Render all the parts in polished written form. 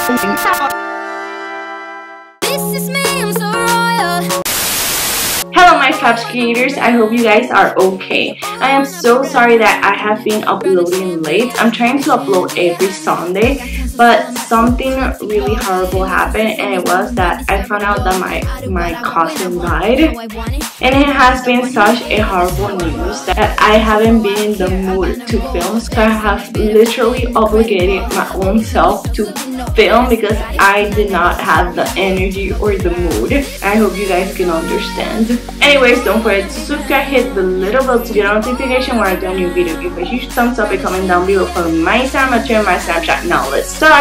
This is me, I'm so royal. Hello my Fabs creators, I hope you guys are okay. I am so sorry that I have been uploading late. I'm trying to upload every Sunday, but something really horrible happened, and it was that I found out that my cousin died, and it has been such a horrible news that I haven't been in the mood to film, so I have literally obligated my own self to film because I did not have the energy or the mood. I hope you guys can understand. Anyways, don't forget to subscribe, hit the little bell to get a notification when I do a new video. Give a huge thumbs up and comment down below for my Instagram and my Snapchat. Now let's start!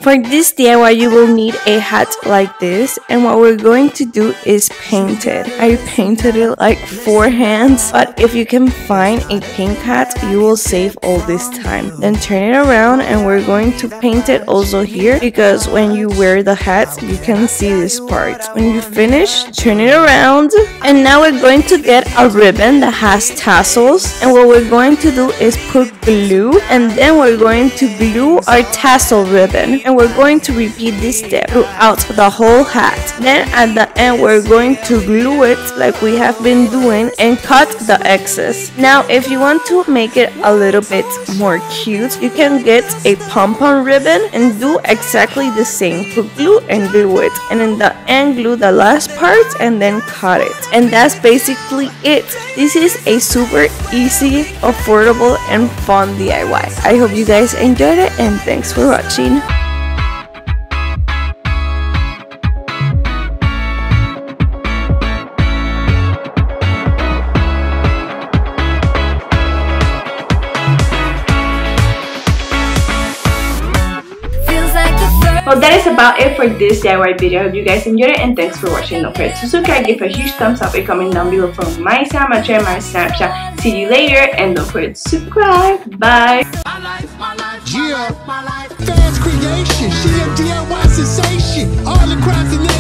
For this DIY, you will need a hat like this, and what we're going to do is paint it. I painted it like 4 hands, but if you can find a pink hat, you will save all this time. Then turn it around, and we're going to paint it also here, because when you wear the hat, you can see this part. When you finish, turn it around, and now we're going to get a ribbon that has tassels, and what we're going to do is put glue, and then we're going to glue our tassel ribbon. And we're going to repeat this step throughout the whole hat. Then at the end we're going to glue it like we have been doing and cut the excess. Now if you want to make it a little bit more cute, you can get a pom-pom ribbon and do exactly the same. Put glue and glue it, and in the end glue the last part and then cut it. And that's basically it. This is a super easy, affordable and fun DIY. I hope you guys enjoyed it, and thanks for watching. Well, that is about it for this DIY video. I hope you guys enjoyed it, and thanks for watching. Don't forget to subscribe, give a huge thumbs up and comment down below for my Instagram, my Snapchat. See you later, and don't forget to subscribe. Bye. Fabs.creations, she a DIY sensation. All across the nation.